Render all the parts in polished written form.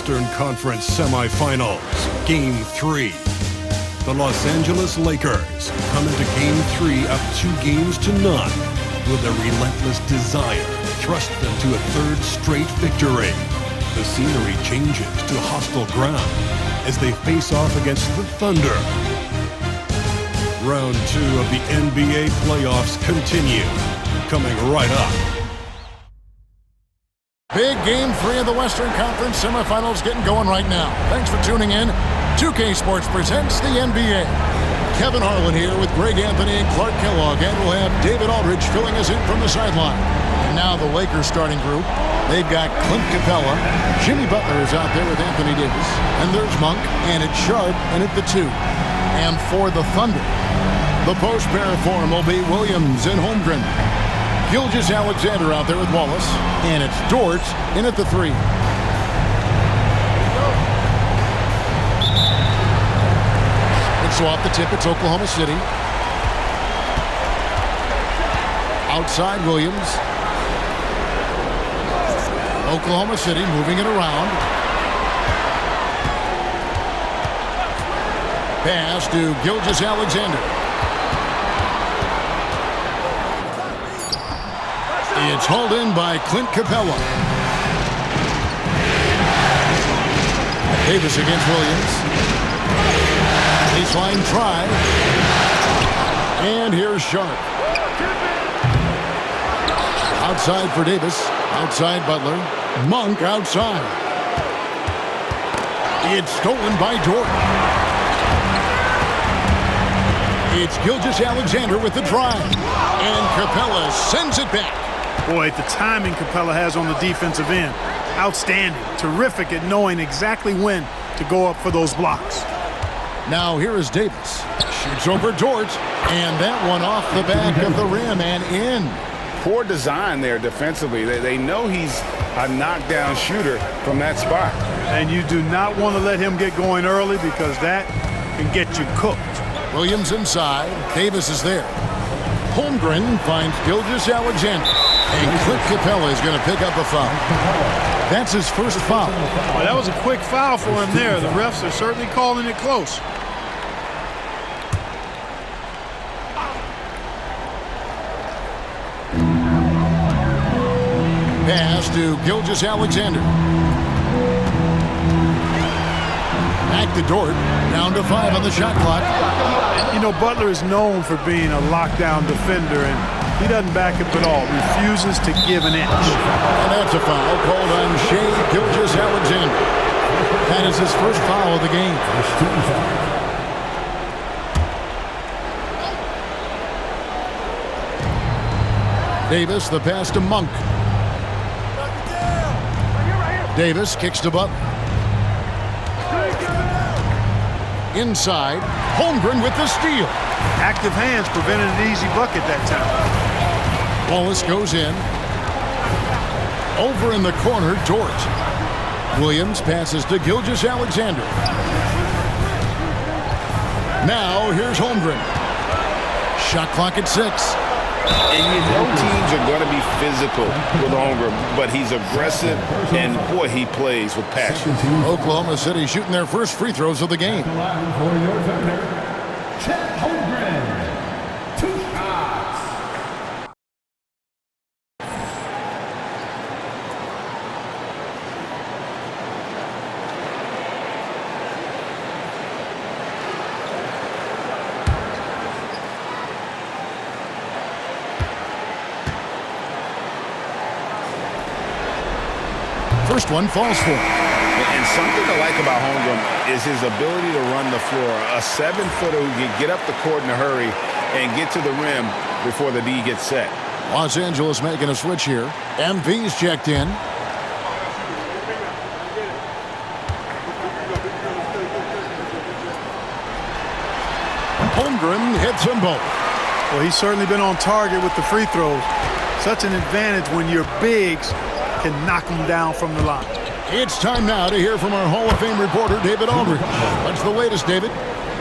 Western Conference semifinals, Game 3. The Los Angeles Lakers come into Game 3 up 2-0 with a relentless desire thrust them to a third straight victory. The scenery changes to hostile ground as they face off against the Thunder. Round 2 of the NBA playoffs continue, coming right up. Big Game 3 of the Western Conference semifinals getting going right now. Thanks for tuning in. 2K Sports presents the NBA. Kevin Harlan here with Greg Anthony and Clark Kellogg, and we'll have David Aldridge filling us in from the sideline. And now the Lakers starting group. They've got Clint Capella. Jimmy Butler is out there with Anthony Davis. And there's Monk, and it's Sharp, and at the 2. And for the Thunder, the post pair form will be Williams and Holmgren. Gilgeous-Alexander out there with Wallace, and it's Dort in at the 3. And so off the tip, it's Oklahoma City. Outside Williams. Oklahoma City moving it around. Pass to Gilgeous-Alexander. It's hauled in by Clint Capella. Davis against Williams. Baseline try. And here's Sharp. Outside for Davis. Outside Butler. Monk outside. It's stolen by Dort. It's Gilgeous-Alexander with the drive. And Capella sends it back. Boy, the timing Capella has on the defensive end. Outstanding. Terrific at knowing exactly when to go up for those blocks. Now here is Davis. Shoots over Dort. And that one off the back of the rim and in. Poor design there defensively. They know he's a knockdown shooter from that spot. And you do not want to let him get going early because that can get you cooked. Williams inside. Davis is there. Holmgren finds Gilgeous-Alexander. And Clint Capella is going to pick up a foul. That's his first foul. Well, that was a quick foul for him there. The refs are certainly calling it close. Pass to Gilgeous-Alexander. Back to Dort. Down to 5 on the shot clock. You know, Butler is known for being a lockdown defender, and he doesn't back up at all. Refuses to give an inch. And that's a foul called on Shai Gilgeous-Alexander. That is his first foul of the game. Davis, the pass to Monk. Davis kicks to Butler. Inside, Holmgren with the steal. Active hands prevented an easy bucket that time. Wallace goes in. Over in the corner, Dort. Williams passes to Gilgeous-Alexander. Now here's Holmgren. Shot clock at 6. And you know teams are going to be physical with Holmgren, but he's aggressive, and boy, he plays with passion. Oklahoma City shooting their first free throws of the game. First one falls for him. And something I like about Holmgren is his ability to run the floor. A 7-footer who can get up the court in a hurry and get to the rim before the D gets set. Los Angeles making a switch here. MV's checked in. Holmgren hits them both. Well, he's certainly been on target with the free throws. Such an advantage when your bigs can knock them down from the line. It's time now to hear from our Hall of Fame reporter, David Aldridge. What's the latest, David?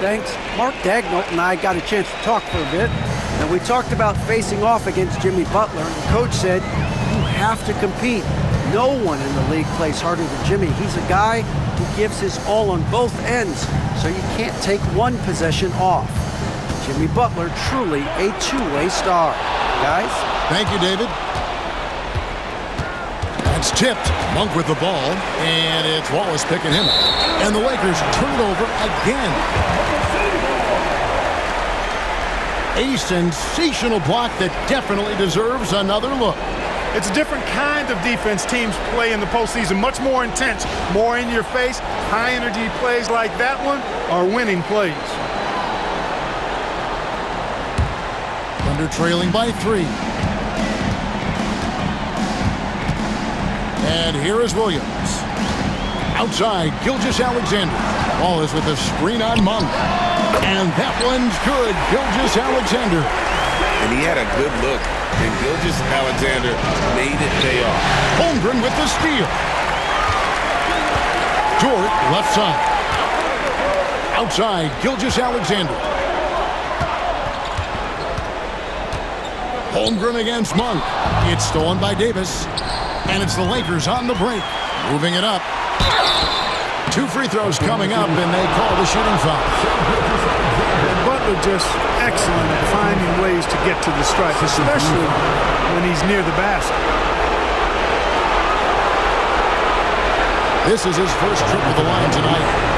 Thanks. Mark Dagnall and I got a chance to talk for a bit, and we talked about facing off against Jimmy Butler, and the coach said, you have to compete. No one in the league plays harder than Jimmy. He's a guy who gives his all on both ends, so you can't take one possession off. Jimmy Butler, truly a two-way star. Guys? Thank you, David. It's tipped. Monk with the ball, and it's Wallace picking him up. And the Lakers turn it over again. A sensational block that definitely deserves another look. It's a different kind of defense teams play in the postseason. Much more intense, more in your face. High-energy plays like that one are winning plays. Thunder trailing by 3. And here is Williams. Outside, Gilgeous-Alexander. Wallace with a screen on Monk. And that one's good. Gilgeous-Alexander. And he had a good look. And Gilgeous-Alexander made it pay off. Holmgren with the steal. Dort left side. Outside, Gilgeous-Alexander. Holmgren against Monk. It's stolen by Davis. And it's the Lakers on the break. Moving it up. 2 free throws coming up, and they call the shooting foul. Butler just excellent at finding ways to get to the stripe, especially when he's near the basket. This is his first trip to the line tonight.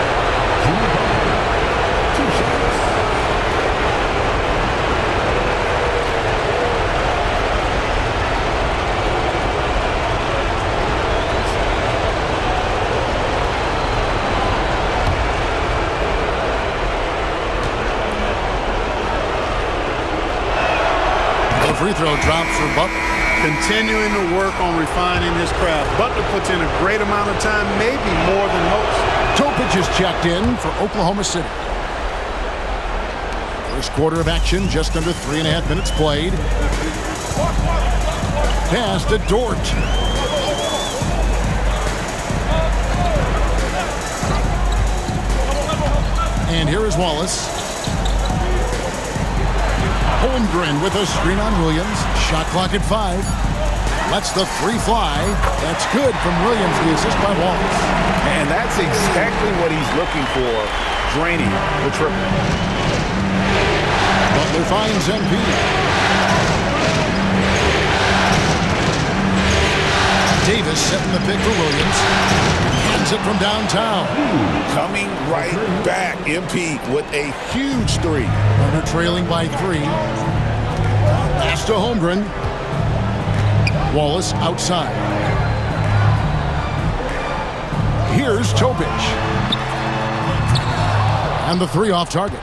Free throw drops for Butler. Continuing to work on refining his craft. Butler puts in a great amount of time, maybe more than most. Topic is checked in for Oklahoma City. First quarter of action, just under 3.5 minutes played. Pass to Dort. And here is Wallace. Holmgren with a screen on Williams. Shot clock at 5. Lets the 3 fly. That's good from Williams. The assist by Wallace. And that's exactly what he's looking for. Draining the triple. Butler finds MP. Davis setting the pick for Williams. Hands it from downtown. Coming right back. MP with a huge 3. Thunder trailing by 3. Pass to Holmgren. Wallace outside. Here's Topic. And the 3 off target.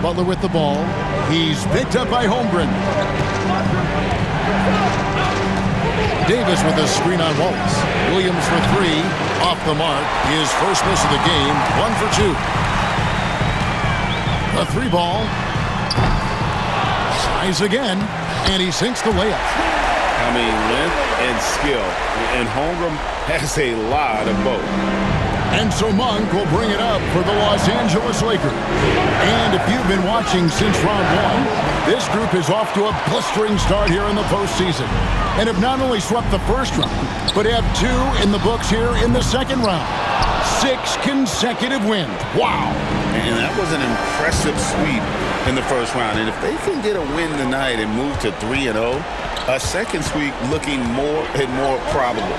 Butler with the ball. He's picked up by Holmgren. Davis with a screen on Wallace. Williams for 3. Off the mark. His first miss of the game. 1 for 2. A 3 ball. Tries again. And he sinks the layup. I mean, length and skill. And Holmgren has a lot of both. And so Monk will bring it up for the Los Angeles Lakers. And if you've been watching since round 1, this group is off to a blistering start here in the postseason. And have not only swept the first round, but have 2 in the books here in the second round. 6 consecutive wins. Wow. And that was an impressive sweep in the first round. And if they can get a win tonight and move to 3-0, a second sweep looking more and more probable.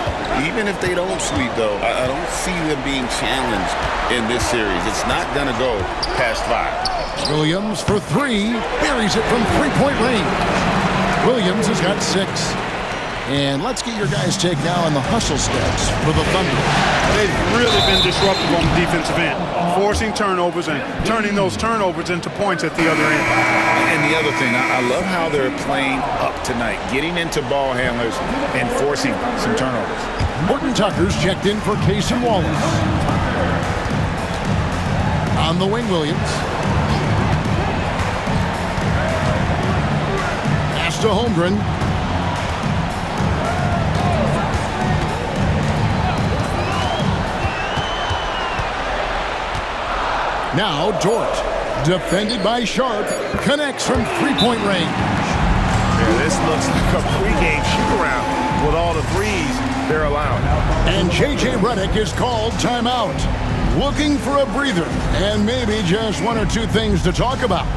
Even if they don't sweep, though, I don't see them being challenged in this series. It's not going to go past 5. Williams for 3. Buries it from 3-point range. Williams has got 6. And let's get your guys' take now on the hustle steps for the Thunder. They've really been disruptive on the defensive end, forcing turnovers and turning those turnovers into points at the other end. And the other thing, I love how they're playing up tonight, getting into ball handlers and forcing some turnovers. Horton Tucker's checked in for Casey Wallace. On the wing, Williams. Pass to Holmgren. Now Dort, defended by Sharp, connects from 3-point range. Yeah, this looks like a pregame shoot-around. with all the threes they're allowing. And J.J. Redick is called timeout. Looking for a breather and maybe just one or two things to talk about.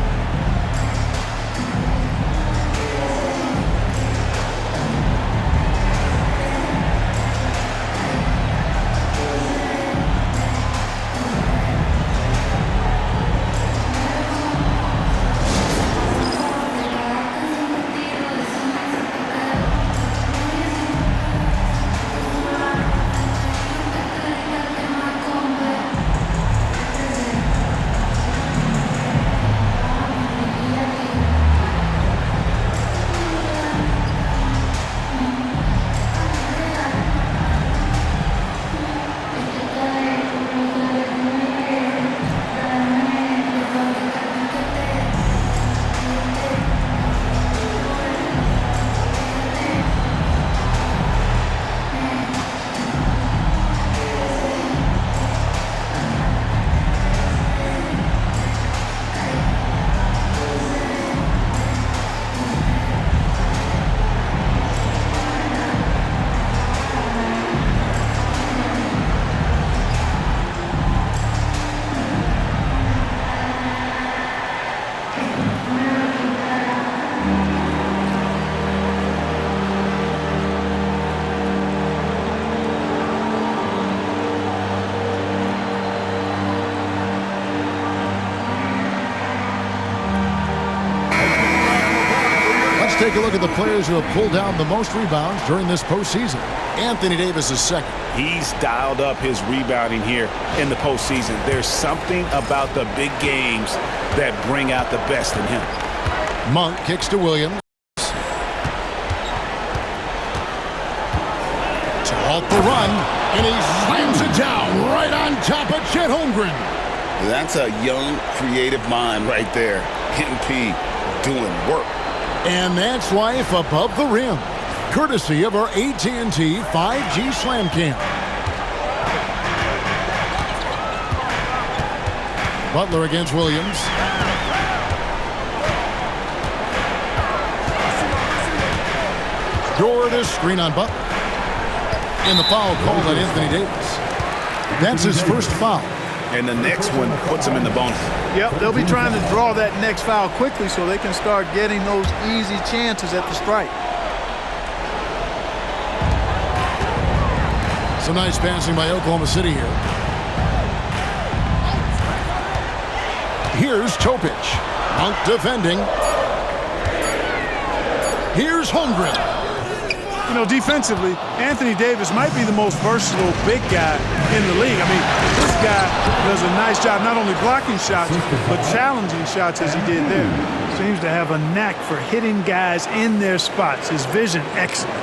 Take a look at the players who have pulled down the most rebounds during this postseason. Anthony Davis is second. He's dialed up his rebounding here in the postseason. There's something about the big games that bring out the best in him. Monk kicks to Williams. To halt the run, and he slams it down right on top of Chet Holmgren. That's a young, creative mind right there. MP doing work. And that's life above the rim, courtesy of our AT&T 5G Slam Cam. Butler against Williams. Door to screen on Butler. And the foul called on Anthony Davis. That's his first foul. And the next one puts him in the bonus. Yep, they'll be trying to draw that next foul quickly so they can start getting those easy chances at the stripe. Some nice passing by Oklahoma City here. Here's Topic. Monk defending. Here's Holmgren. You know, defensively, Anthony Davis might be the most versatile big guy in the league. I mean, this guy does a nice job not only blocking shots, but challenging shots as he did there. Seems to have a knack for hitting guys in their spots. His vision, excellent.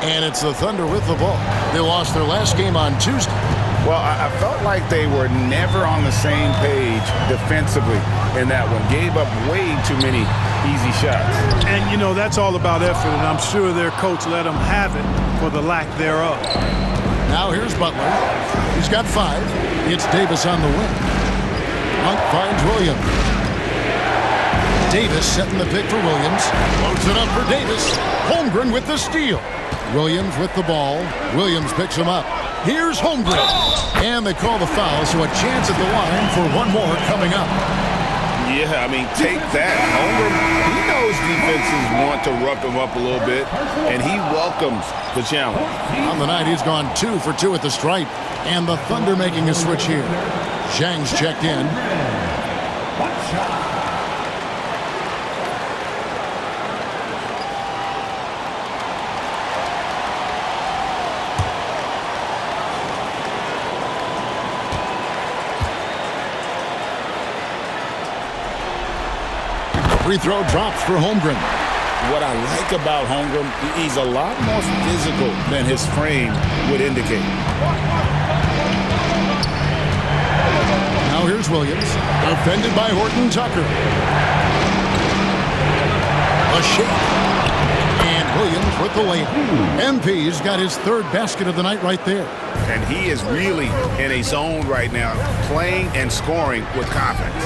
And it's the Thunder with the ball. They lost their last game on Tuesday. Well, I felt like they were never on the same page defensively in that one. Gave up way too many easy shots. And, you know, that's all about effort, and I'm sure their coach let them have it for the lack thereof. Now here's Butler. He's got 5. It's Davis on the wing. Monk finds Williams. Davis setting the pick for Williams. Loads it up for Davis. Holmgren with the steal. Williams with the ball. Williams picks him up. Here's Holmgren. And they call the foul, so a chance at the line for one more coming up. Yeah, I mean, take that. Holmgren, he knows defenses want to rough him up a little bit, and he welcomes the challenge. On the night, he's gone 2 for 2 at the stripe. And the Thunder making a switch here. Zhang's checked in. Free throw drops for Holmgren. What I like about Holmgren, he's a lot more physical than his frame would indicate. Now here's Williams, defended by Horton Tucker. A shake. And Williams with the layup. MP's got his 3rd basket of the night right there. And he is really in a zone right now, playing and scoring with confidence.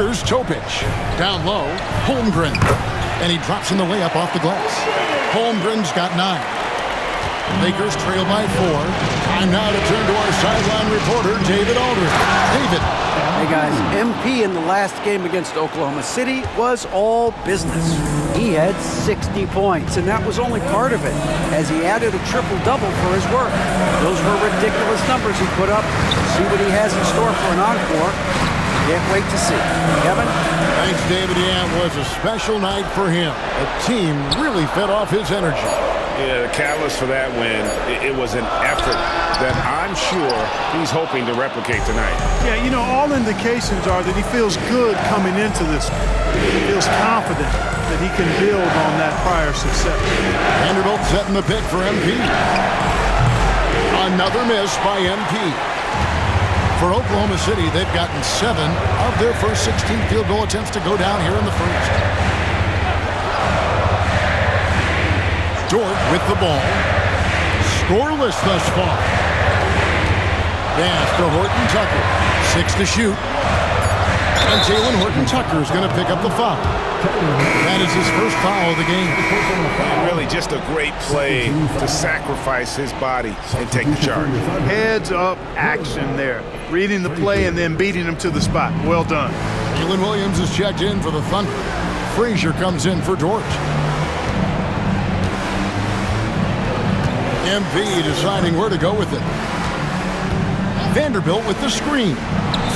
Here's Topic. Down low, Holmgren. And he drops in the layup off the glass. Holmgren's got 9. Lakers trail by 4. Time now to turn to our sideline reporter, David Aldridge. David. Hey guys, MP in the last game against Oklahoma City was all business. He had 60 points, and that was only part of it, as he added a triple-double for his work. Those were ridiculous numbers he put up. See what he has in store for an encore. Can't wait to see. Kevin? Thanks, David. Yeah, it was a special night for him. The team really fed off his energy. Yeah, the catalyst for that win, it was an effort that I'm sure he's hoping to replicate tonight. Yeah, you know, all indications are that he feels good coming into this. He feels confident that he can build on that prior success. Vanderbilt setting the pick for MP. Another miss by MP. For Oklahoma City, they've gotten 7 of their first 16 field goal attempts to go down here in the first. Dort with the ball. Scoreless thus far. Pass to Horton Tucker. 6 to shoot. And Jalen Horton Tucker is going to pick up the foul. That is his first foul of the game. Really just a great play to sacrifice his body and take the charge. Heads-up action there. Reading the play and then beating him to the spot. Well done. Jalen Williams is checked in for the Thunder. Frazier comes in for Dort. MP deciding where to go with it. Vanderbilt with the screen.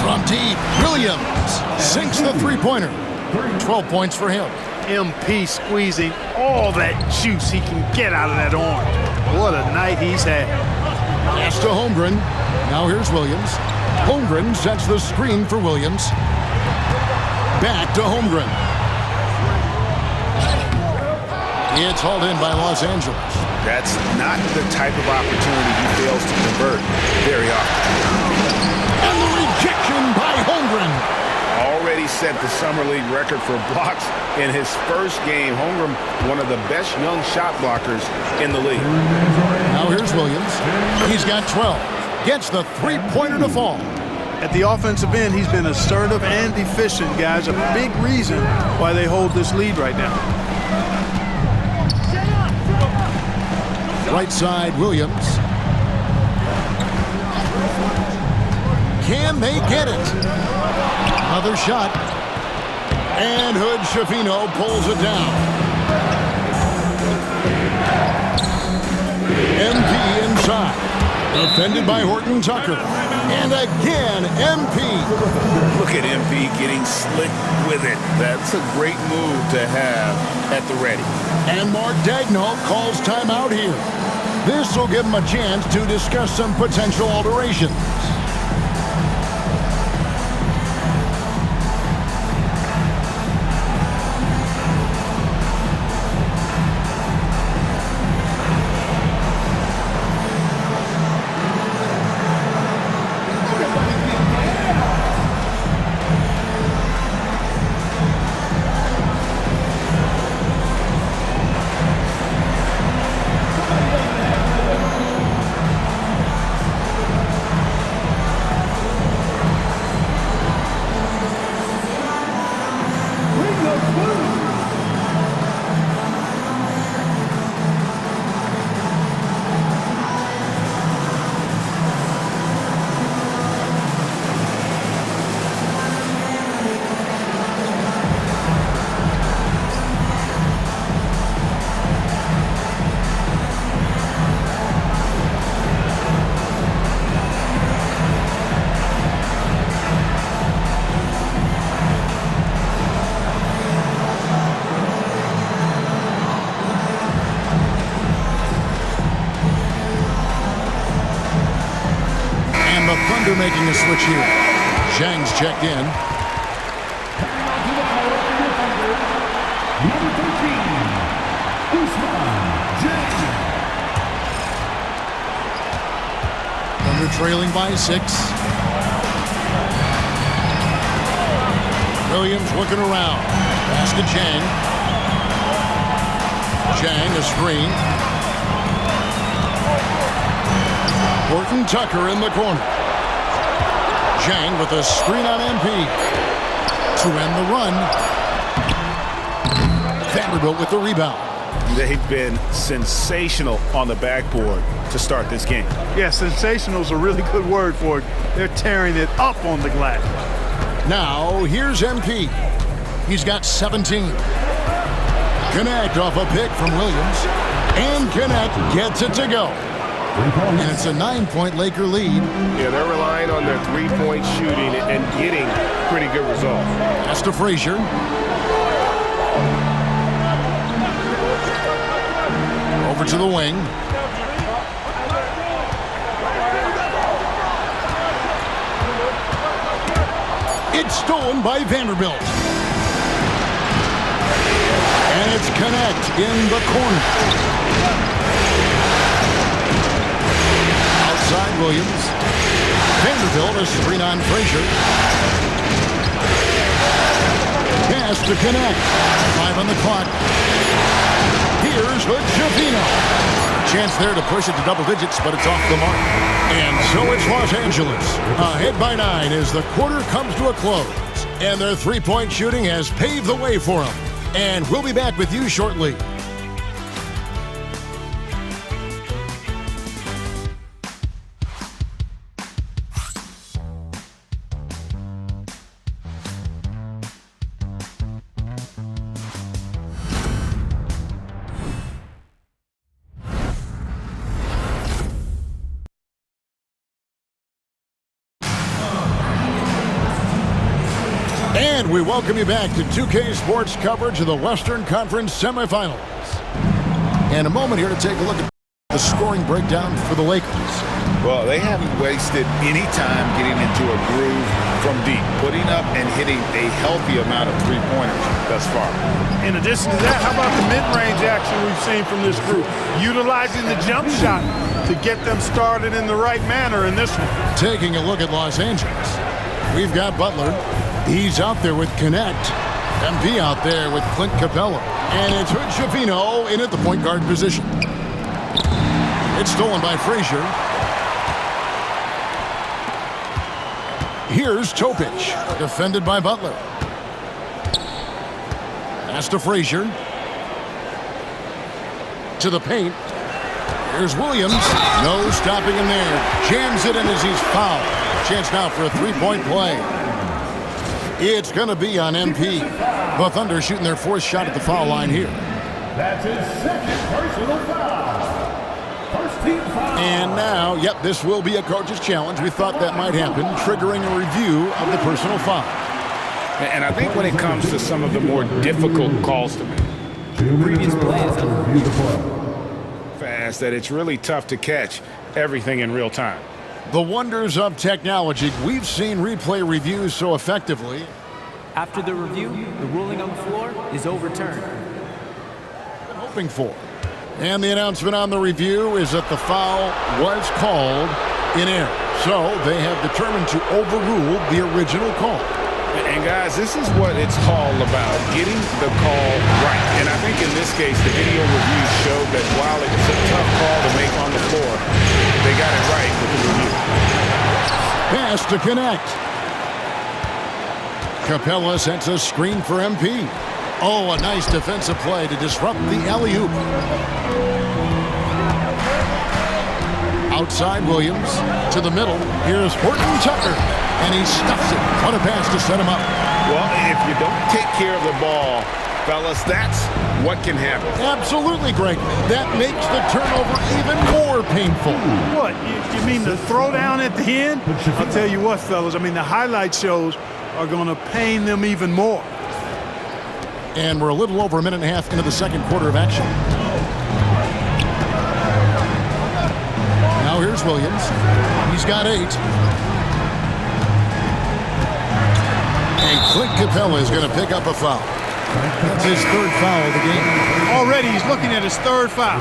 From deep, Williams sinks the three-pointer. 12 points for him. MP squeezing all that juice he can get out of that orange. What a night he's had. Pass to Holmgren. Now here's Williams. Holmgren sets the screen for Williams. Back to Holmgren. It's hauled in by Los Angeles. That's not the type of opportunity he fails to convert very often. And the rejection by Holmgren. Already set the Summer League record for blocks in his first game. Holmgren, one of the best young shot blockers in the league. Now here's Williams. He's got 12. Gets the three-pointer to fall. At the offensive end, he's been assertive and efficient, guys. A big reason why they hold this lead right now. Right side, Williams. Can they get it? Another shot. And Hood Schifino pulls it down. MP inside. Defended by Horton Tucker. And again, MP. Look at MP getting slick with it. That's a great move to have at the ready. And Mark Daigneault calls timeout here. This will give him a chance to discuss some potential alterations. Making a switch here. Zhang's checked in. Thunder trailing by 6. Williams looking around. Pass to Zhang. Zhang, a screen. Horton Tucker in the corner. Zhang with a screen on MP. to end the run. Vanderbilt with the rebound. They've been sensational on the backboard to start this game. Yeah, sensational is a really good word for it. They're tearing it up on the glass. Now, here's MP. He's got 17. Connect off a pick from Williams. And Connect gets it to go. And it's a 9-point Laker lead. Yeah, they're relying on their three-point shooting and getting pretty good results. Pass to Frazier. Over to the wing. It's stolen by Vanderbilt. And it's Connect in the corner. Outside Williams. Vanderbilt is screen on Frazier. Pass to Connect. 5 on the clock. Here's Hood-Schifino. Chance there to push it to double digits, but it's off the mark. And so it's Los Angeles. Ahead by 9 as the quarter comes to a close. And their three-point shooting has paved the way for them. And we'll be back with you shortly. And we welcome you back to 2K Sports coverage of the Western Conference semifinals. And a moment here to take a look at the scoring breakdown for the Lakers. Well, they haven't wasted any time getting into a groove from deep, putting up and hitting a healthy amount of three-pointers thus far. In addition to that, how about the mid-range action we've seen from this group? Utilizing the jump shot to get them started in the right manner in this one. Taking a look at Los Angeles, we've got Butler. He's out there with Connect. MP out there with Clint Capella. And it's Hood-Schifino in at the point guard position. It's stolen by Frazier. Here's Topic, defended by Butler. Pass to Frazier. To the paint. Here's Williams. No stopping him there. Jams it in as he's fouled. Chance now for a three-point play. It's going to be on MP. The Thunder shooting their fourth shot at the foul line here. That's his second personal foul. First team foul. And now, yep, this will be a coach's challenge. We thought that might happen, triggering a review of the personal foul. And I think when it comes to some of the more difficult calls to make, Previous plays fast, that it's really tough to catch everything in real time. The wonders of technology. We've seen replay reviews so effectively. After the review, the ruling on the floor is overturned. Hoping for. And the announcement on the review is that the foul was called in error. So they have determined to overrule the original call. And guys, this is what it's all about, getting the call right. And I think in this case, the video reviews showed that while it was a tough call to make on the floor, they got it right with the review. Pass to Connect. Capella sets a screen for MP. Oh, a nice defensive play to disrupt the alley-oop. Outside Williams to the middle. Here's Horton Tucker, and he stuffs it. What a pass to set him up. Well, if you don't take care of the ball, fellas, that's what can happen. Absolutely, Greg. That makes the turnover even more painful. What? You mean the throwdown at the end? I'll tell you what, fellas. I mean, the highlight shows are going to pain them even more. And we're a little over a minute and a half into the second quarter of action. Now here's Williams. He's got 8. And Clint Capella is going to pick up a foul. That's his third foul of the game. Already he's looking at his third foul.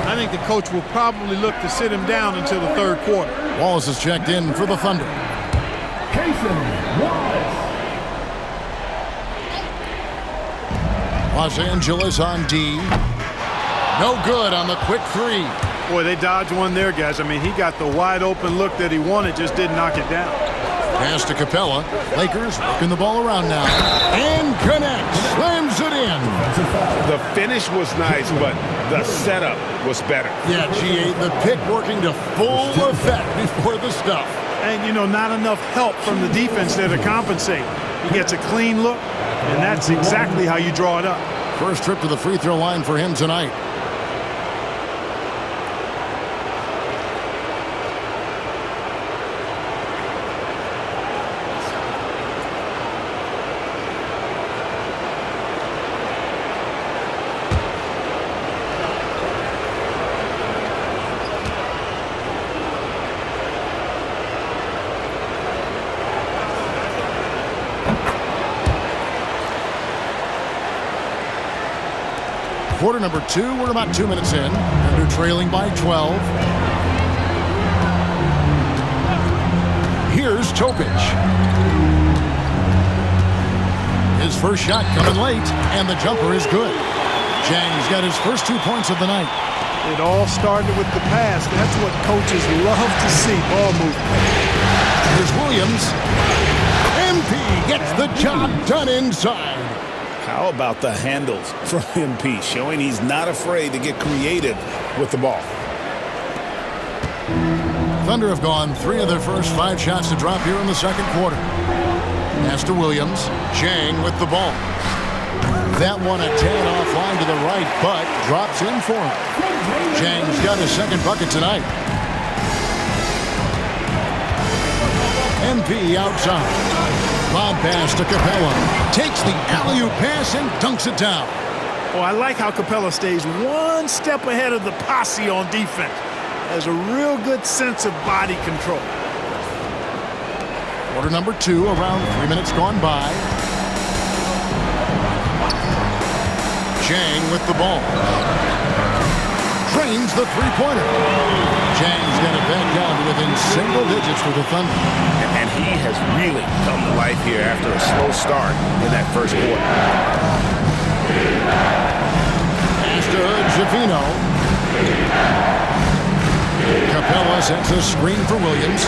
I think the coach will probably look to sit him down until the third quarter. Wallace is checked in for the Thunder. Los Angeles on D. No good on the quick three. Boy, they dodged one there, guys. I mean, he got the wide open look that he wanted, just didn't knock it down. Pass to Capella. Lakers working the ball around now. And connects. Slams it in. The finish was nice, but the setup was better. Yeah, G8, the pick working to full effect before the stuff. And, you know, not enough help from the defense there to compensate. He gets a clean look, and that's exactly how you draw it up. First trip to the free throw line for him tonight. Quarter number 2, we're about 2 minutes in. They're trailing by 12. Here's Topic. His first shot coming late, and the jumper is good. Chang's got his first 2 points of the night. It all started with the pass. That's what coaches love to see, ball movement. Here's Williams. MP gets the job done inside. How about the handles from MP, showing he's not afraid to get creative with the ball. Thunder have gone 3 of their first 5 shots to drop here in the second quarter. Pass to Williams. Chang with the ball. That one a tad offline to the right, but drops in for him. Chang's got his second bucket tonight. MP outside. Lob pass to Capella. Takes the alley-oop pass and dunks it down. Oh, I like how Capella stays one step ahead of the posse on defense. Has a real good sense of body control. Quarter number 2, around 3 minutes gone by. Chang with the ball. Drains the three-pointer. Chang's got it back down to within single digits for the Thunder. And he has really come to life here after a slow start in that first quarter. Pass to Javino. Capella sets a screen for Williams.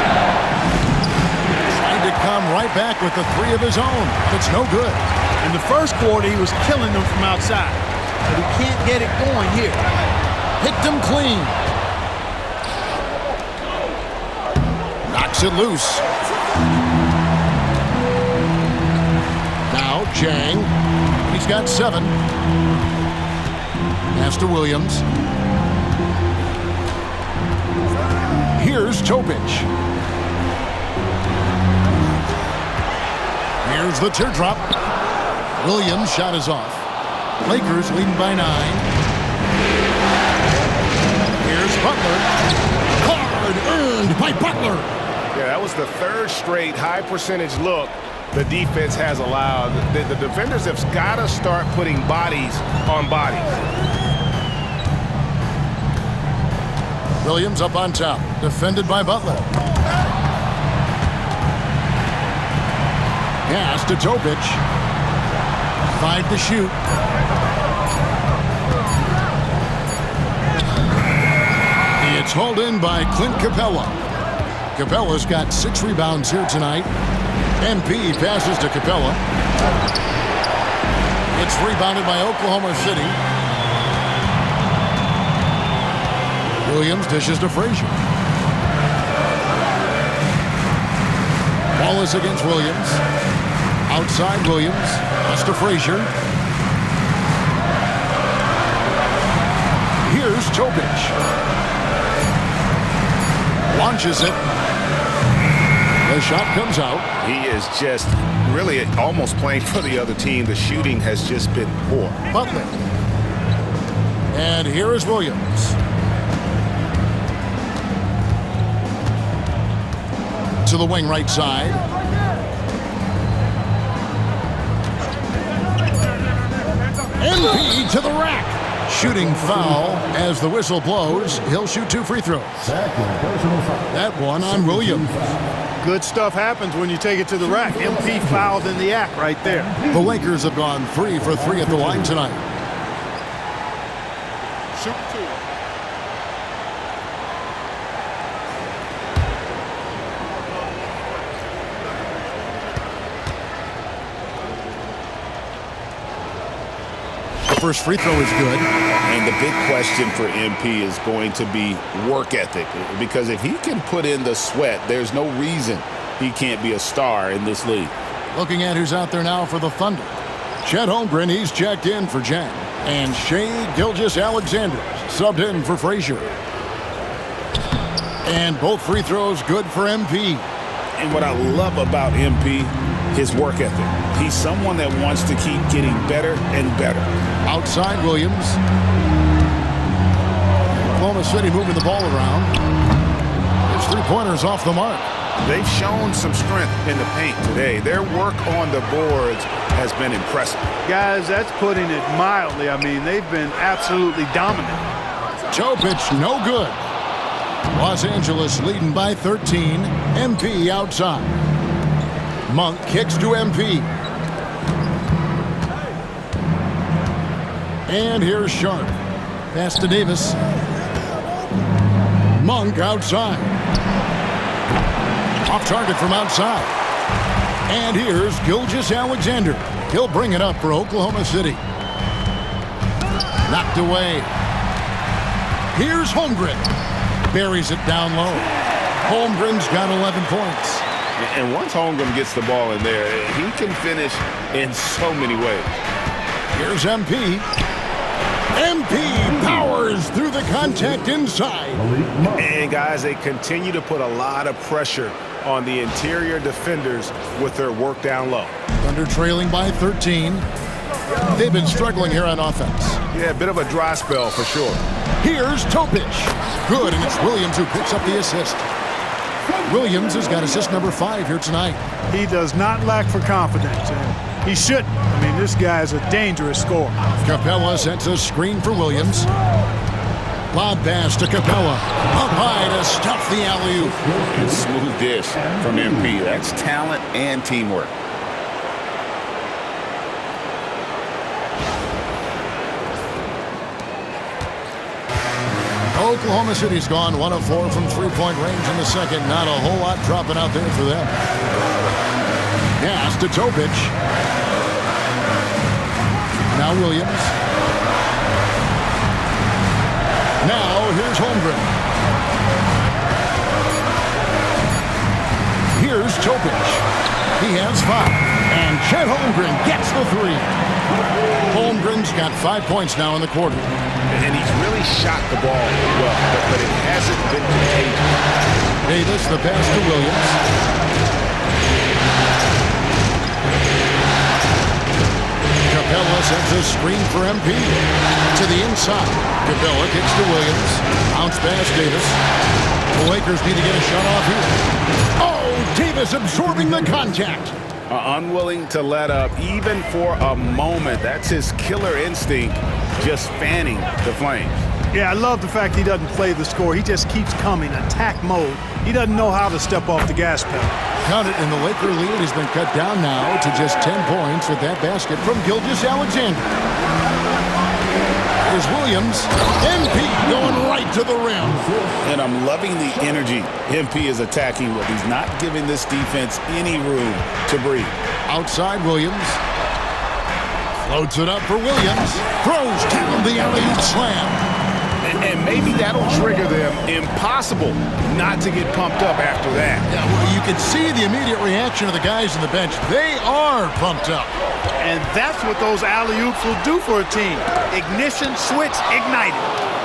Trying to come right back with the 3 of his own. It's no good. In the first quarter, he was killing them from outside. But he can't get it going here. Picked him clean. Knocks it loose. Now Chang. He's got 7. Pass to Williams. Here's Topic. Here's the teardrop. Williams' shot is off. Lakers leading by 9. Here's Butler. Hard earned by Butler. Yeah, that was the 3rd straight high percentage look the defense has allowed. The defenders have got to start putting bodies on bodies. Williams up on top. Defended by Butler. Pass to Topic. 5 to shoot. It's hauled in by Clint Capella. Capella's got 6 rebounds here tonight. MP passes to Capella. It's rebounded by Oklahoma City. Williams dishes to Frazier. Ball is against Williams. Outside Williams. Pass to Frazier. Here's Topic. Launches it. The shot comes out. He is just really almost playing for the other team. The shooting has just been poor. Butler. And here is Williams. To the wing right side. MP to the rack. Shooting foul as the whistle blows. He'll shoot 2 free throws. That one on Williams. Good stuff happens when you take it to the rack. MP fouled in the act right there. The Lakers have gone 3 for 3 at the line tonight. Shoot 2. first free throw is good. And the big question for MP is going to be work ethic. Because if he can put in the sweat, there's no reason he can't be a star in this league. Looking at who's out there now for the Thunder. Chet Holmgren, he's checked in for Jang. And Shea Gilgeous-Alexander subbed in for Frazier. And both free throws good for MP. And what I love about MP, his work ethic. He's someone that wants to keep getting better and better. Outside Williams. Oklahoma City moving the ball around. His three-pointers off the mark. They've shown some strength in the paint today. Their work on the boards has been impressive. Guys, that's putting it mildly. I mean, they've been absolutely dominant. Topic, no good. Los Angeles leading by 13. MP outside. Monk kicks to MP. And here's Sharp. Pass to Davis. Monk outside. Off target from outside. And here's Gilgeous-Alexander. He'll bring it up for Oklahoma City. Knocked away. Here's Holmgren. Buries it down low. Holmgren's got 11 points. And once Holmgren gets the ball in there, he can finish in so many ways. Here's MP. MP powers through the contact inside. And guys, they continue to put a lot of pressure on the interior defenders with their work down low. Thunder trailing by 13. They've been struggling here on offense. Yeah, a bit of a dry spell for sure. Here's Topic. Good, and it's Williams who picks up the assist. Williams has got assist number 5 here tonight. He does not lack for confidence, and he shouldn't. I mean, this guy is a dangerous scorer. Capella sets a screen for Williams. Lob pass to Capella. Up high to stuff the alley-oop. Smooth dish from MP. That's talent and teamwork. Oklahoma City's gone 1 of 4 from three-point range in the second. Not a whole lot dropping out there for them. Pass to Topic. Now Williams. Now here's Holmgren. Here's Topic. He has 5. And Chet Holmgren gets the 3. Holmgren's got 5 points now in the quarter. And he's really shot the ball well, but it hasn't been contagious. Davis, the pass to Williams. Capella sends a screen for MP. To the inside. Capella kicks to Williams. Bounce pass Davis. The Lakers need to get a shot off here. Oh, Davis absorbing the contact. Unwilling to let up even for a moment. That's his killer instinct, just fanning the flames. Yeah, I love the fact he doesn't play the score. He just keeps coming, attack mode. He doesn't know how to step off the gas pedal. Count it, and the Laker lead has been cut down now to just 10 points with that basket from Gilgeous-Alexander. Here's Williams. MP going right to the rim. And I'm loving the energy MP is attacking with. He's not giving this defense any room to breathe. Outside Williams. Floats it up for Williams. Throws down the alley-oop slam. And maybe that'll trigger them. Impossible not to get pumped up after that. Yeah, well, you can see the immediate reaction of the guys on the bench. They are pumped up. And that's what those alley-oops will do for a team. Ignition, switch, ignited.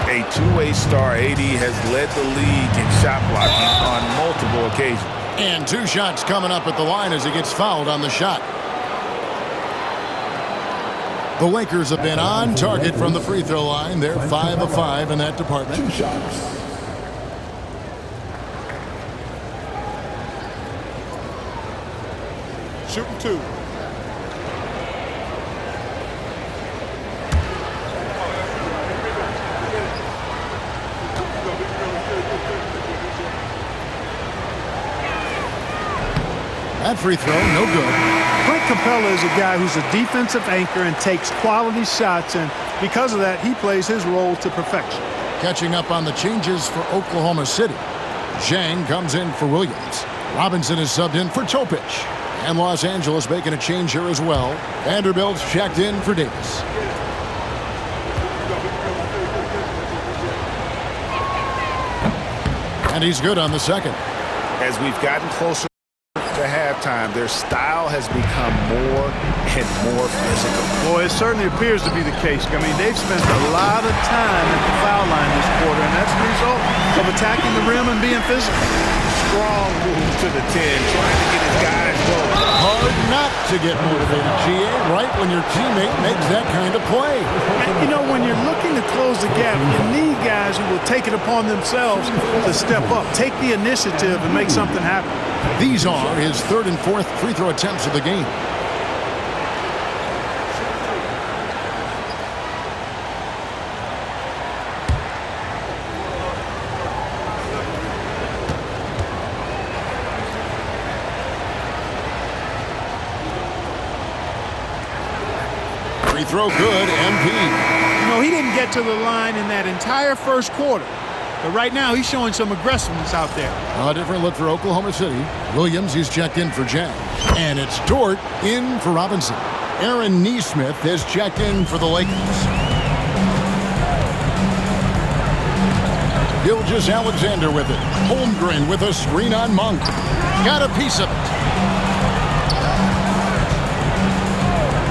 A two-way star, AD has led the league in shot blocking on multiple occasions. And 2 shots coming up at the line as he gets fouled on the shot. The Lakers have been on target from the free throw line. They're 5 of 5 in that department. 2 shots. Shooting 2. That free throw, no good. Clint Capella is a guy who's a defensive anchor and takes quality shots, and because of that, he plays his role to perfection. Catching up on the changes for Oklahoma City. Zhang comes in for Williams. Robinson is subbed in for Topic. And Los Angeles making a change here as well. Vanderbilt's checked in for Davis. And he's good on the second. As we've gotten closer to halftime, their style has become more and more physical. Boy, it certainly appears to be the case. I mean, they've spent a lot of time at the foul line this quarter, and that's the result of attacking the rim and being physical. Strong move to the 10, trying to get his guys going. Hard not to get motivated, GA, right when your teammate makes that kind of play. And, you know, when you're looking to close the gap, you need guys who will take it upon themselves to step up, take the initiative, and make something happen. These are his third and fourth free throw attempts of the game. Free throw good, MP. You know, he didn't get to the line in that entire first quarter. But right now, he's showing some aggressiveness out there. A different look for Oklahoma City. Williams, he's checked in for Jack. And it's Dort in for Robinson. Aaron Nesmith has checked in for the Lakers. Gilgeous Alexander with it. Holmgren with a screen on Monk. Got a piece of it.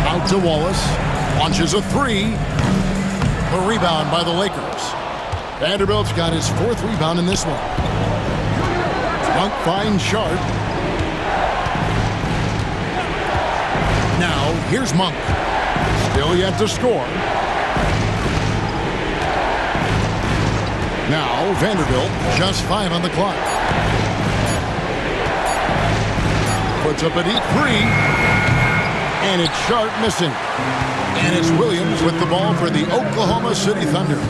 Out to Wallace. Launches a three. A rebound by the Lakers. Vanderbilt's got his fourth rebound in this one. Monk finds Sharp. Now, here's Monk. Still yet to score. Now, Vanderbilt, just 5 on the clock. Puts up a deep three. And it's Sharp missing. And it's Williams with the ball for the Oklahoma City Thunder.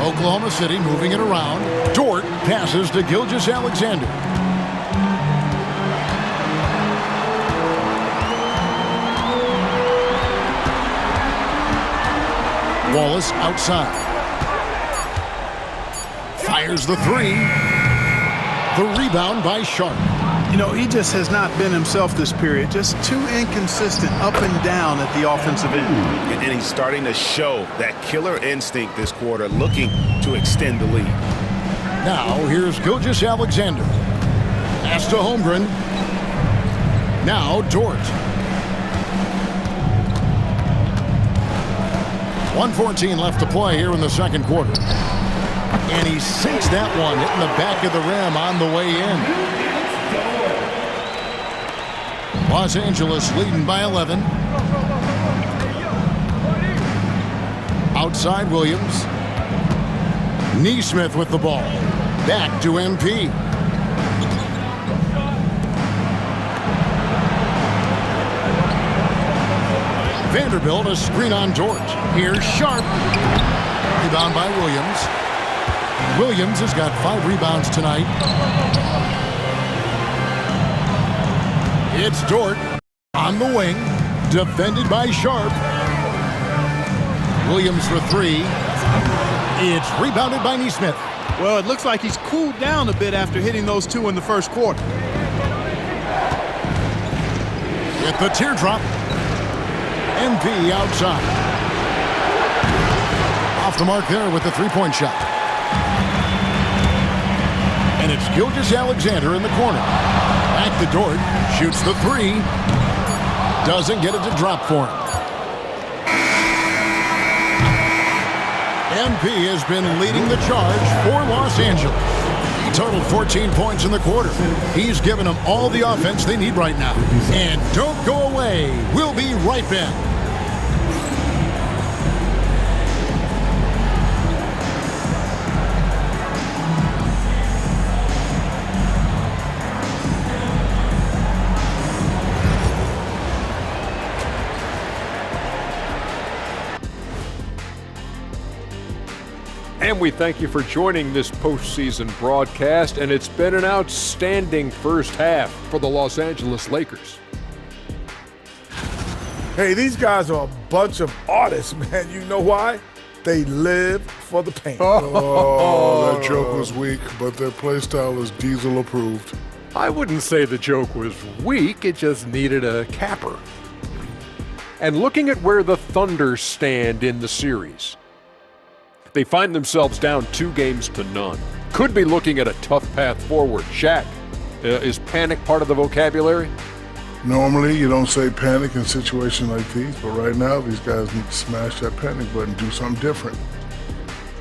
Oklahoma City moving it around. Dort passes to Gilgeous Alexander. Wallace outside. Fires the three. The rebound by Sharp. You know, he just has not been himself this period. Just too inconsistent up and down at the offensive end. And he's starting to show that killer instinct this quarter, looking to extend the lead. Now, here's Gilgeous Alexander. Pass to Holmgren. Now, Dort. 1:14 left to play here in the second quarter. And he sinks that one, hitting the back of the rim on the way in. Los Angeles leading by 11. Outside Williams. Nesmith with the ball. Back to MP. Vanderbilt a screen on Dort. Here's Sharp. Rebound by Williams. Williams has got 5 rebounds tonight. It's Dort on the wing, defended by Sharp. Williams for 3. It's rebounded by Nesmith. Well, it looks like he's cooled down a bit after hitting those 2 in the first quarter. With the teardrop. MP outside. Off the mark there with the three-point shot. And it's Gilgeous Alexander in the corner. Back to Dort. Shoots the 3. Doesn't get it to drop for him. MP has been leading the charge for Los Angeles. He totaled 14 points in the quarter. He's given them all the offense they need right now. And don't go away. We'll be right back. And we thank you for joining this postseason broadcast, and it's been an outstanding first half for the Los Angeles Lakers. Hey, these guys are a bunch of artists, man. You know why? They live for the paint. Oh, that joke was weak, but their play style is Diesel approved. I wouldn't say the joke was weak, it just needed a capper. And looking at where the Thunder stand in the series, they find themselves down 2-0. could be looking at a tough path forward. Shaq, is panic part of the vocabulary? Normally, you don't say panic in situations like these, but right now, these guys need to smash that panic button, do something different.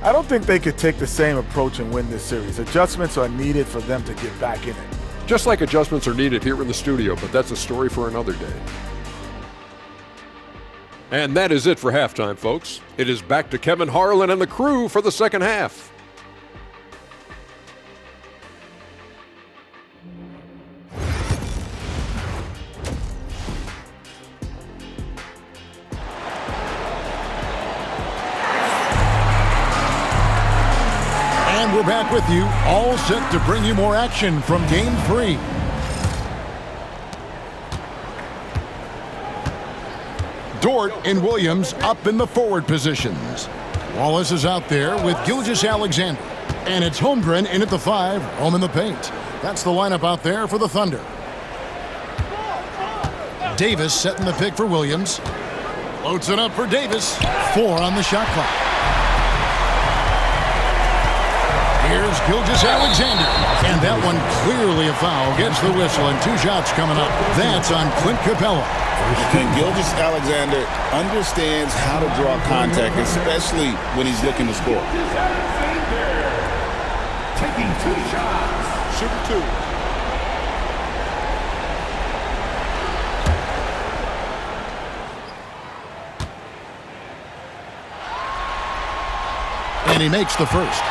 I don't think they could take the same approach and win this series. Adjustments are needed for them to get back in it. Just like adjustments are needed here in the studio, but that's a story for another day. And that is it for halftime, folks. It is back to Kevin Harlan and the crew for the second half. And we're back with you, all set to bring you more action from Game 3. Dort and Williams up in the forward positions. Wallace is out there with Gilgeous-Alexander. And it's Holmgren in at the 5, home in the paint. That's the lineup out there for the Thunder. Davis setting the pick for Williams. Floats it up for Davis. 4 on the shot clock. Here's Gilgeous-Alexander. And that one clearly a foul. Gets the whistle and 2 shots coming up. That's on Clint Capella. And Gilgeous-Alexander understands how to draw contact, especially when he's looking to score. Taking 2 shots. Shooting 2. And he makes the first.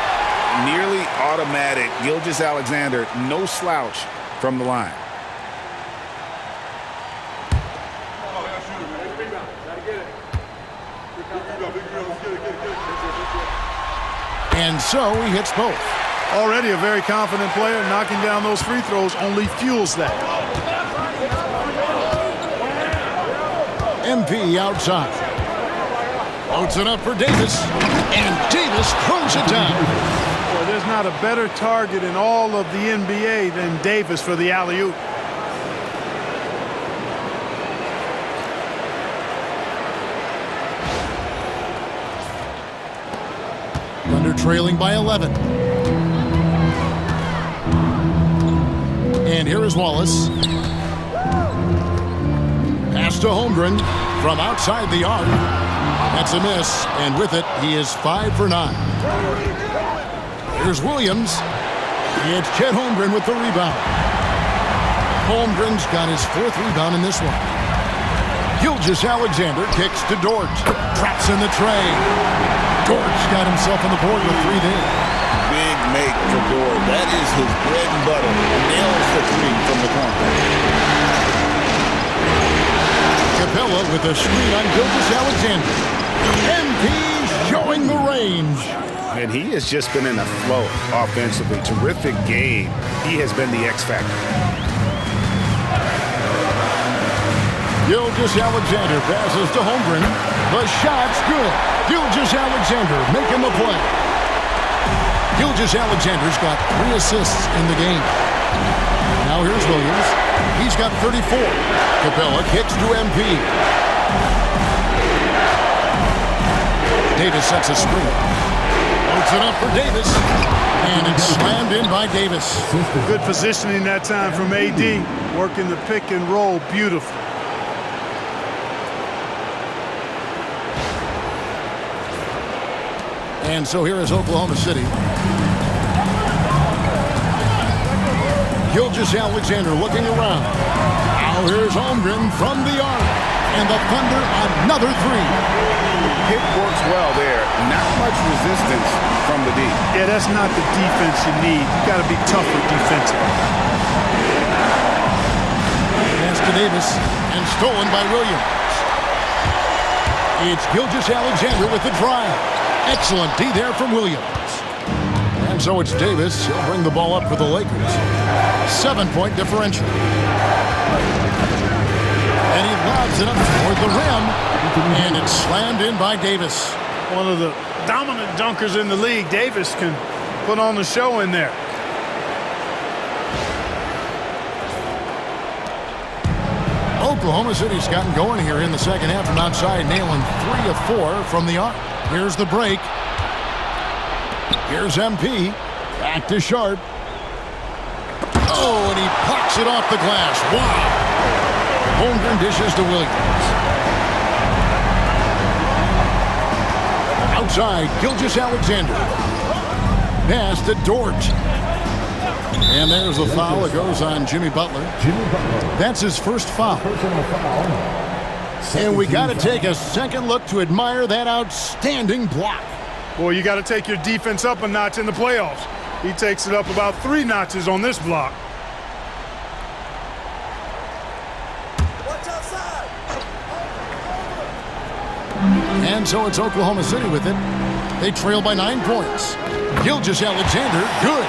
Nearly automatic. Gilgeous-Alexander, no slouch from the line. And so he hits both. Already a very confident player. Knocking down those free throws only fuels that. MP outside. Floats it up for Davis. And Davis throws it down. Well, there's not a better target in all of the NBA than Davis for the alley-oop. Thunder trailing by 11. And here is Wallace. Pass to Holmgren from outside the arc. That's a miss, and with it, he is 5 for 9. Here's Williams. It's Chet Holmgren with the rebound. Holmgren's got his 4th rebound in this one. Gilgeous-Alexander kicks to Dort. Traps in the tray. Dort's got himself on the board with 3 there. Big make for Dort. That is his bread and butter. Nails the 3 from the corner. Capella with a screen on Gilgeous-Alexander. MP showing the range. And he has just been in a flow offensively. Terrific game. He has been the X factor. Gilgeous-Alexander passes to Holmgren. The shot's good. Gilgeous-Alexander making the play. Gilgeous-Alexander's got 3 assists in the game. Now here's Williams. He's got 34. Capella kicks to MP. Davis sets a screen. Loads it up for Davis. And it's slammed in by Davis. Good positioning that time from AD. Working the pick and roll beautifully. And so here is Oklahoma City. Gilgeous-Alexander looking around. Now here's Holmgren from the arc. And the Thunder another 3. Pick works well there. Not much resistance from the D. Yeah, that's not the defense you need. You got to be tougher defensively. Pass to Davis and stolen by Williams. It's Gilgeous-Alexander with the drive. Excellent D there from Williams. And so it's Davis. He'll bring the ball up for the Lakers. 7-point differential. And he lobs it up toward the rim. And it's slammed in by Davis. One of the dominant dunkers in the league. Davis can put on the show in there. Oklahoma City's gotten going here in the second half from outside, nailing 3 of 4 from the arc. Here's the break. Here's MP. Back to Sharp. Oh, and he pucks it off the glass. Wow. Holmgren dishes to Williams. Outside, Gilgeous-Alexander. Pass to Dort. And there's the foul. It goes on Jimmy Butler. That's his first foul. And we got to take a second look to admire that outstanding block. Boy, you got to take your defense up a notch in the playoffs. He takes it up about 3 notches on this block. And so it's Oklahoma City with it. They trail by 9 points. Gilgeous-Alexander, good.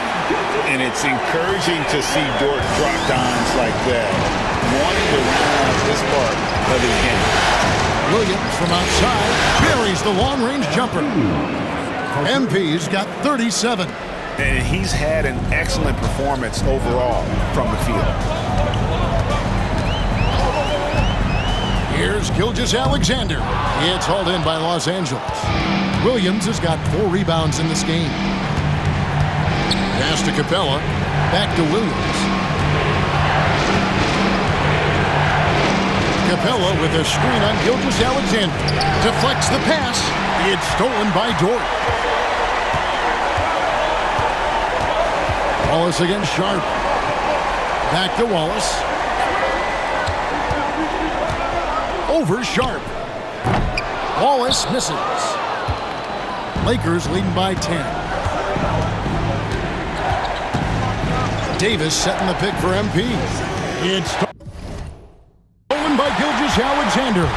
And it's encouraging to see Dort drop dimes like that, wanting to round out this part of his game. Williams from outside buries the long-range jumper. MP's got 37. And he's had an excellent performance overall from the field. Here's Gilgeous-Alexander. It's hauled in by Los Angeles. Williams has got 4 rebounds in this game. Pass to Capella. Back to Williams. Capella with a screen on Gilgeous-Alexander. Deflects the pass. It's stolen by Dort. Wallace against Sharp. Back to Wallace. Over Sharp. Wallace misses. Lakers leading by 10. Davis setting the pick for MP. It's stolen by Gilgeous-Alexander.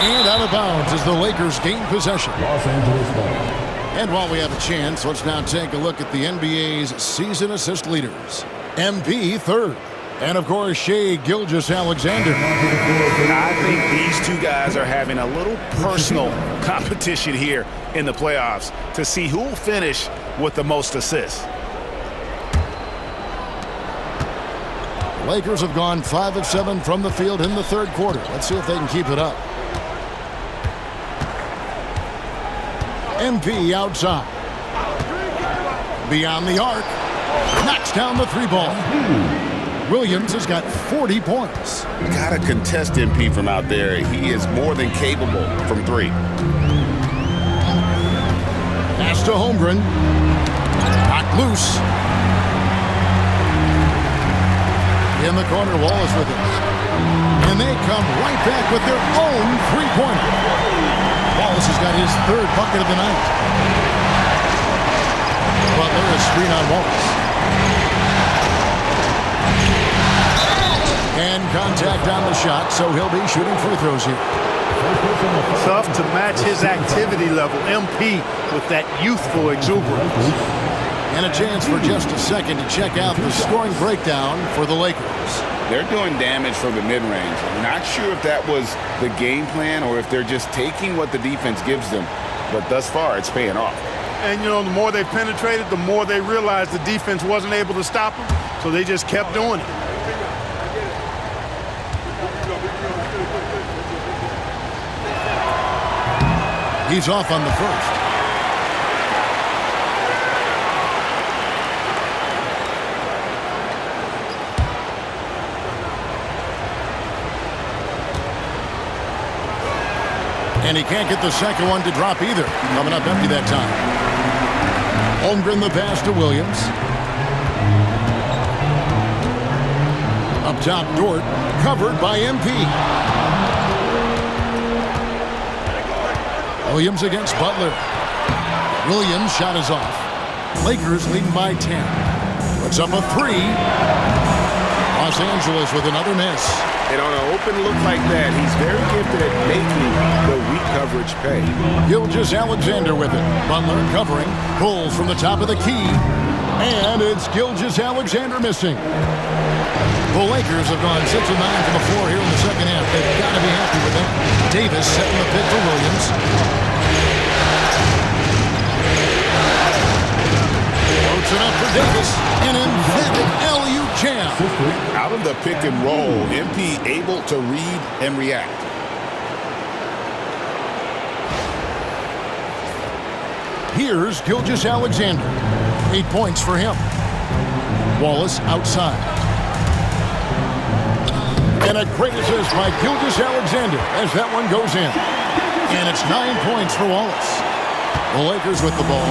And out of bounds as the Lakers gain possession. Los Angeles ball. And while we have a chance, let's now take a look at the NBA's season assist leaders. MP third. And, of course, Shai Gilgeous-Alexander. I think these two guys are having a little personal competition here in the playoffs to see who will finish with the most assists. The Lakers have gone 5 of 7 from the field in the third quarter. Let's see if they can keep it up. MP outside. Beyond the arc. Knocks down the 3-ball. Williams has got 40 points. Got to contest MP from out there. He is more than capable from 3. Pass to Holmgren. Knocked loose. In the corner, Wallace with it. And they come right back with their own 3-pointer. Wallace has got his 3rd bucket of the night. Butler is screen on Wallace. And contact on the shot, so he'll be shooting free throws here. Tough to match his activity level. MP with that youthful exuberance. And a chance for just a second to check out the scoring breakdown for the Lakers. They're doing damage from the mid-range. I'm not sure if that was the game plan or if they're just taking what the defense gives them. But thus far, it's paying off. And, you know, the more they penetrated, the more they realized the defense wasn't able to stop them. So they just kept doing it. He's off on the first. And he can't get the second one to drop either. Coming up empty that time. Holmgren the pass to Williams. Up top, Dort. Covered by MP. Williams against Butler. Williams' shot is off. Lakers leading by 10. Puts up a 3. Los Angeles with another miss. And on an open look like that, he's very gifted at making the weak coverage pay. Gilgeous-Alexander with it. Butler covering. Pulls from the top of the key. And it's Gilgeous-Alexander missing. The Lakers have gone 6 of 9 from the floor here in the second half. They've got to be happy with that. Davis setting the pick for Williams. Floats it up for Davis. An emphatic LU jam. Out of the pick and roll, MP able to read and react. Here's Gilgeous Alexander. 8 points for him. Wallace outside. And a great assist by Gilgeous Alexander as that one goes in. And it's 9 points for Wallace. The Lakers with the ball.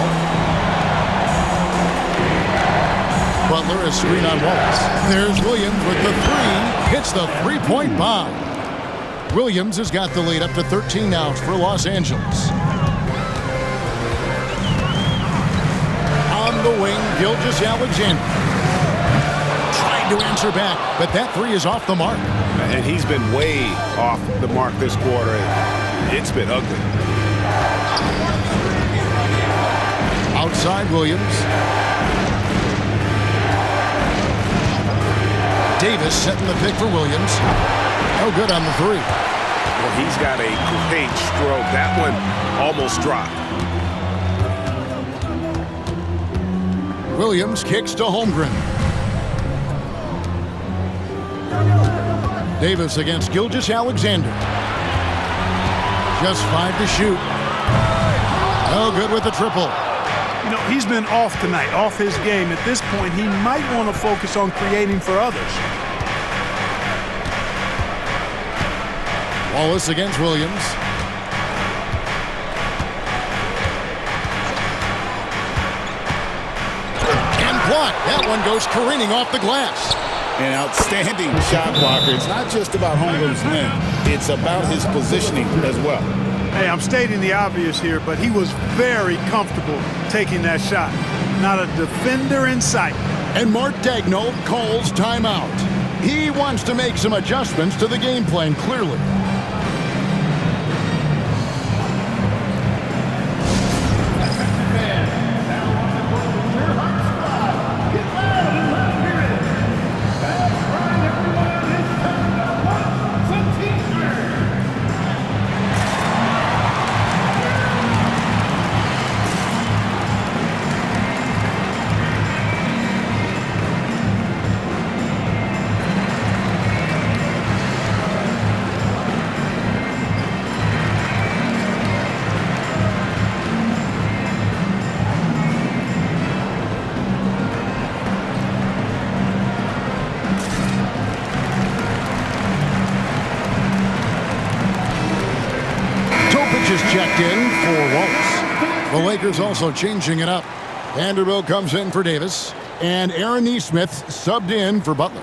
Butler is screen on Wallace. There's Williams with the three. Hits the three-point bomb. Williams has got the lead up to 13 now for Los Angeles. On the wing, Gilgeous Alexander. Trying to answer back, but that three is off the mark. And he's been way off the mark this quarter. It's been ugly. Outside Williams. Davis setting the pick for Williams. No good on the three. Well, he's got a great stroke. That one almost dropped. Williams kicks to Holmgren. Davis against Gilgeous Alexander. Just 5 to shoot. No good with the triple. You know, he's been off tonight, off his game. At this point, he might want to focus on creating for others. Wallace against Williams. And blocked. That one goes careening off the glass. An outstanding shot blocker. It's not just about Holmgren's length. It's about his positioning as well. Hey, I'm stating the obvious here, but he was very comfortable taking that shot. Not a defender in sight. And Mark Daigneault calls timeout. He wants to make some adjustments to the game plan, clearly. Is checked in for Wallace. The Lakers also changing it up. Vanderbilt comes in for Davis, and Aaron Nesmith subbed in for Butler.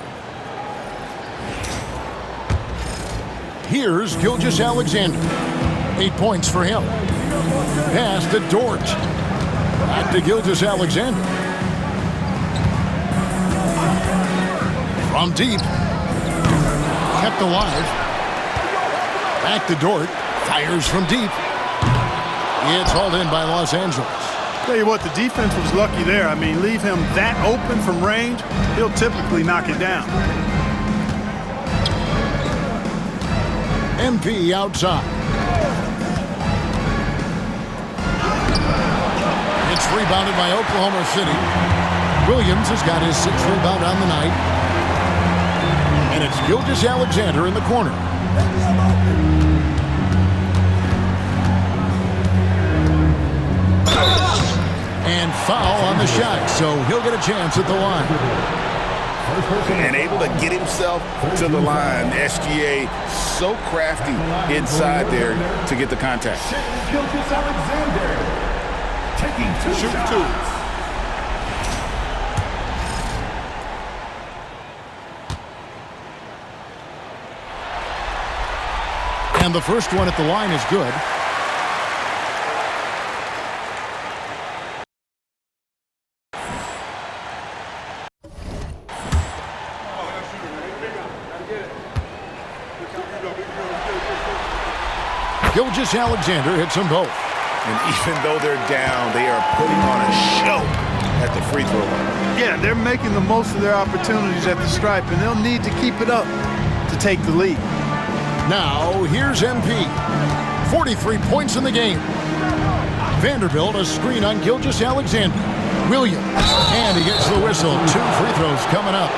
Here's Gilgeous Alexander. 8 points for him. Pass to Dort. Back to Gilgeous Alexander. From deep. Kept alive. Back to Dort. Fires from deep. It's hauled in by Los Angeles. Tell you what, the defense was lucky there. I mean, leave him that open from range, he'll typically knock it down. MP outside. It's rebounded by Oklahoma City. Williams has got his 6th rebound on the night. And it's Gilgeous Alexander in the corner. And foul on the shot, so he'll get a chance at the line. And able to get himself to the line. SGA so crafty inside there to get the contact. Gilgeous Alexander taking 2 shots. And the first one at the line is good. Gilgeous Alexander hits them both. And even though they're down, they are putting on a show at the free throw line. Yeah, they're making the most of their opportunities at the stripe, and they'll need to keep it up to take the lead. Now, here's MP. 43 points in the game. Vanderbilt a screen on Gilgeous Alexander. Williams, and he gets the whistle. 2 free throws coming up.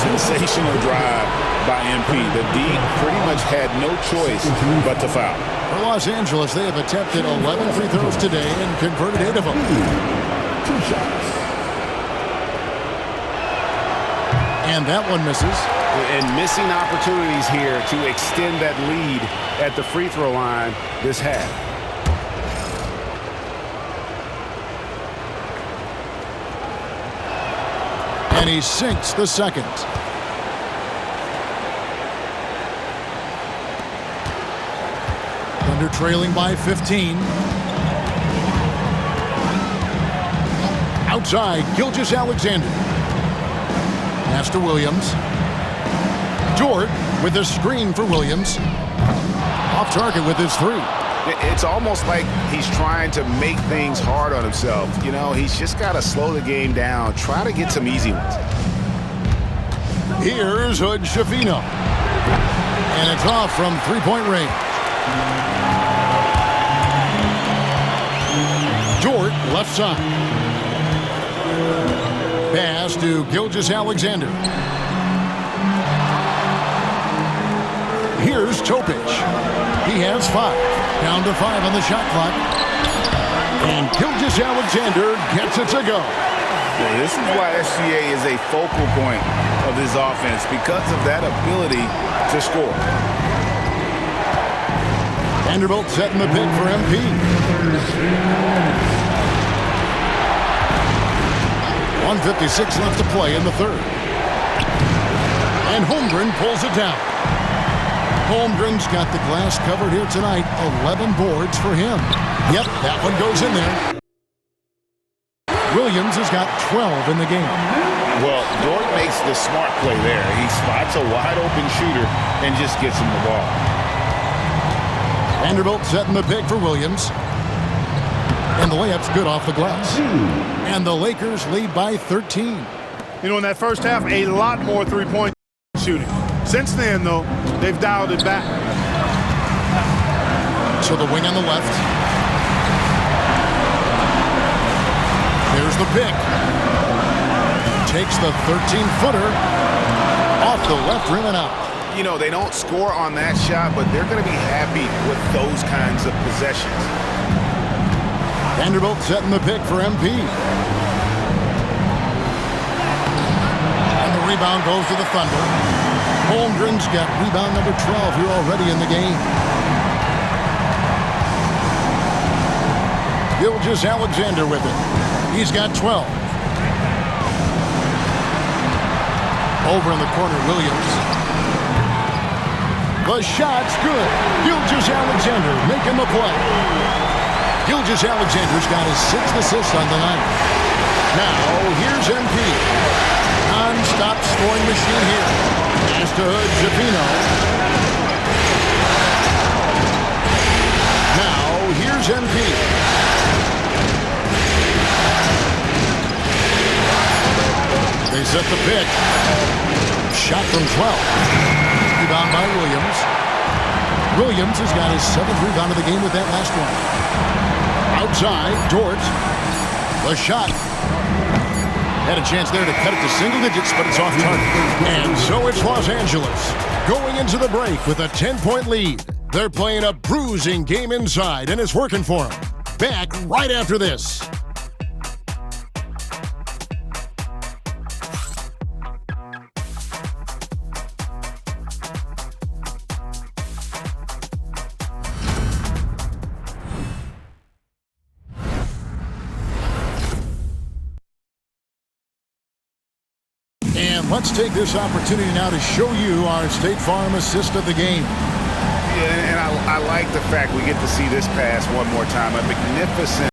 Sensational drive by MP. The D pretty much had no choice but to foul. For Los Angeles, they have attempted 11 free throws today and converted 8 of them. 2 shots. And that one misses. And missing opportunities here to extend that lead at the free throw line this half. And he sinks the second. Thunder trailing by 15. Outside, Gilgeous-Alexander. Pass to Williams. Jordan with a screen for Williams. Off target with his 3. It's almost like he's trying to make things hard on himself. You know, he's just got to slow the game down, try to get some easy ones. Here's Hood Schifino. And it's off from 3-point range. Jordan, left side. Pass to Gilgeous-Alexander. Here's Topic. He has 5. Down to 5 on the shot clock. And Gilgeous-Alexander gets it to go. Yeah, this is why SGA is a focal point of this offense, because of that ability to score. Vanderbilt setting the pick for MP. 1:56 left to play in the third. And Holmgren pulls it down. Holmgren's got the glass covered here tonight. 11 boards for him. Yep, that one goes in there. Williams has got 12 in the game. Well, Dort makes the smart play there. He spots a wide-open shooter and just gets him the ball. Vanderbilt setting the pick for Williams. And the layup's good off the glass. And the Lakers lead by 13. You know, in that first half, a lot more three-point shooting. Since then, though, they've dialed it back. So the wing on the left. There's the pick. Takes the 13-footer off the left rim and out. You know, they don't score on that shot, but they're going to be happy with those kinds of possessions. Vanderbilt setting the pick for MP. And the rebound goes to the Thunder. Holmgren's got rebound number 12 here already in the game. Gilgeous-Alexander with it. He's got 12. Over in the corner, Williams. The shot's good. Gilgeous-Alexander making the play. Gilgeous-Alexander's got his 6th assist on the night. Now, here's MP. Non-stop scoring machine here. Pass to Hood Schifino. Now, here's MP. They set the pick. Shot from 12. Rebound by Williams. Williams has got his 7th rebound of the game with that last one. Outside, Dort. The shot. Had a chance there to cut it to single digits, but it's off target. And so it's Los Angeles going into the break with a 10-point lead. They're playing a bruising game inside, and it's working for them. Back right after this. And let's take this opportunity now to show you our State Farm assist of the game. Yeah, and I like the fact we get to see this pass one more time. A magnificent